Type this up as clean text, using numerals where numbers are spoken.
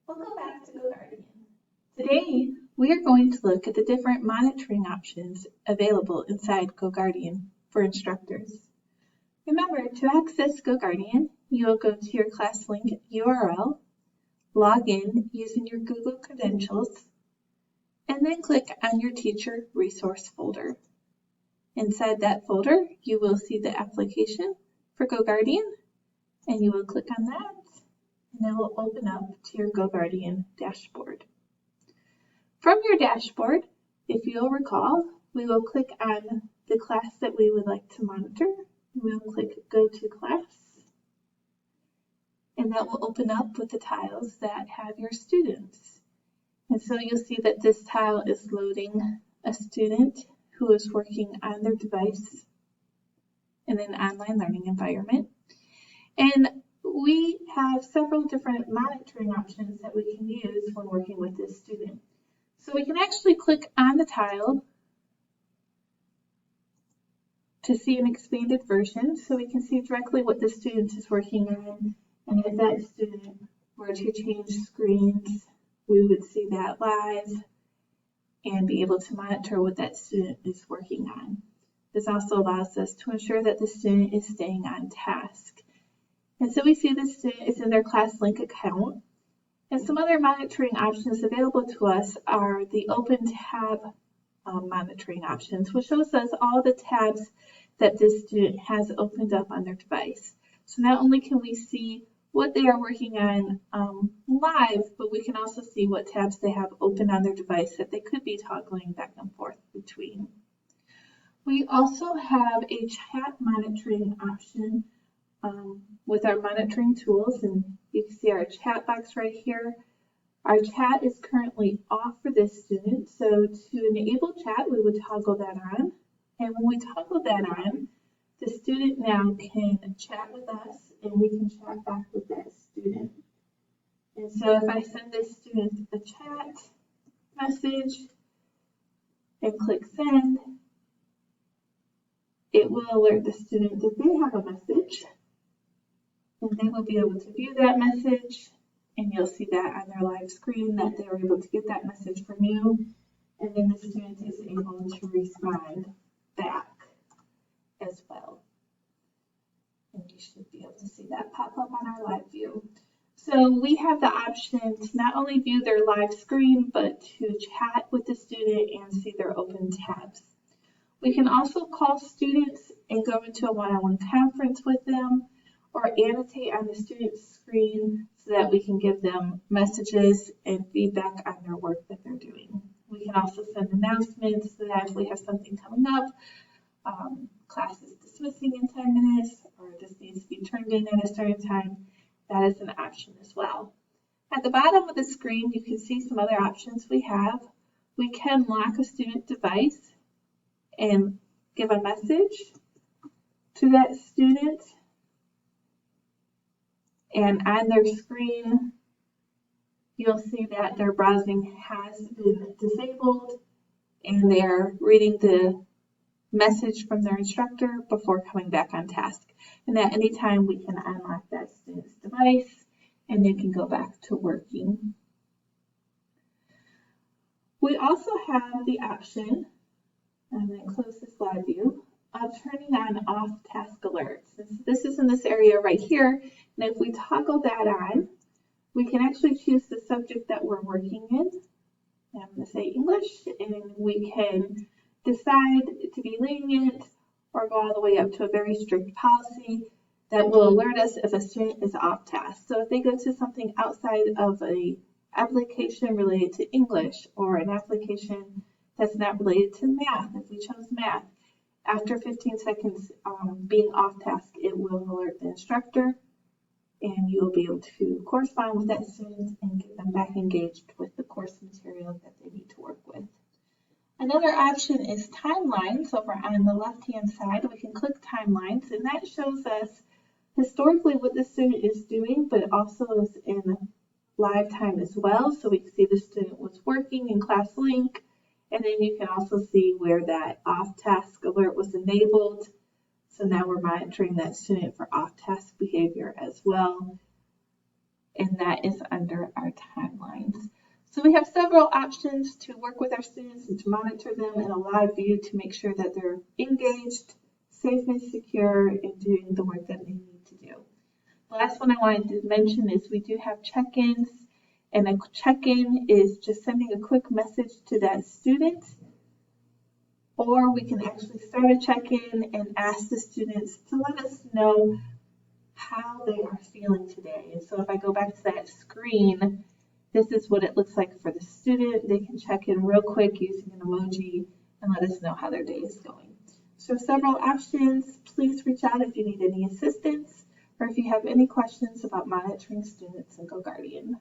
Welcome back to GoGuardian. Today, we are going to look at the different monitoring options available inside GoGuardian for instructors. Remember, to access GoGuardian, you will go to your ClassLink URL, log in using your Google credentials, and then click on your Teacher Resource folder. Inside that folder, you will see the application for GoGuardian, and you will click on that, and it will open up to your GoGuardian dashboard. From your dashboard, if you'll recall, we will click on the class that we would like to monitor. We'll click Go to Class, and that will open up with the tiles that have your students. And so you'll see that this tile is loading a student who is working on their device in an online learning environment. And we have several different monitoring options that we can use when working with this student. So we can actually click on the tile to see an expanded version, so we can see directly what the student is working on. And if that student were to change screens, we would see that live and be able to monitor what that student is working on. This also allows us to ensure that the student is staying on task. And so we see the student is in their ClassLink account. And some other monitoring options available to us are the Open Tab monitoring options, which shows us all the tabs that this student has opened up on their device. So not only can we see what they are working on live, but we can also see what tabs they have open on their device that they could be toggling back and forth between. We also have a chat monitoring option with our monitoring tools, and you can see our chat box right here. Our chat is currently off for this student, so to enable chat, we would toggle that on. And when we toggle that on, the student now can chat with us, and we can chat back with that student. And so if I send this student a chat message and click send, it will alert the student that they have a message. And they will be able to view that message, and you'll see that on their live screen that they were able to get that message from you, and then the student is able to respond back as well. And you should be able to see that pop up on our live view. So we have the option to not only view their live screen, but to chat with the student and see their open tabs. We can also call students and go into a one-on-one conference with them, or annotate on the student's screen so that we can give them messages and feedback on their work that they're doing. We can also send announcements so that if we have something coming up, class is dismissing in 10 minutes, or this needs to be turned in at a certain time, that is an option as well. At the bottom of the screen, you can see some other options we have. We can lock a student device and give a message to that student. And on their screen, you'll see that their browsing has been disabled and they're reading the message from their instructor before coming back on task. And at any time, we can unlock that student's device and they can go back to working. We also have the option, I'm going to close this live view, of turning on off task alerts. This is in this area right here, and if we toggle that on, we can actually choose the subject that we're working in. I'm going to say English, and we can decide to be lenient or go all the way up to a very strict policy that will alert us if a student is off task. So if they go to something outside of an application related to English or an application that's not related to math, if we chose math, after 15 seconds being off task, it will alert the instructor, and you will be able to correspond with that student and get them back engaged with the course material that they need to work with. Another option is timelines. Over on the left-hand side, we can click timelines, and that shows us historically what the student is doing, but it also is in live time as well. So we can see the student was working in ClassLink, and then you can also see where that off-task alert was enabled. So now we're monitoring that student for off-task behavior as well. and that is under our timelines. So we have several options to work with our students and to monitor them in a live view to make sure that they're engaged, safe and secure, and doing the work that they need to do. The last one I wanted to mention is we do have check-ins, and a check-in is just sending a quick message to that student, or we can actually start a check-in and ask the students to let us know how they are feeling today. And so if I go back to that screen, this is what it looks like for the student. They can check in real quick using an emoji and let us know how their day is going. So several options. Please reach out if you need any assistance or if you have any questions about monitoring students in GoGuardian.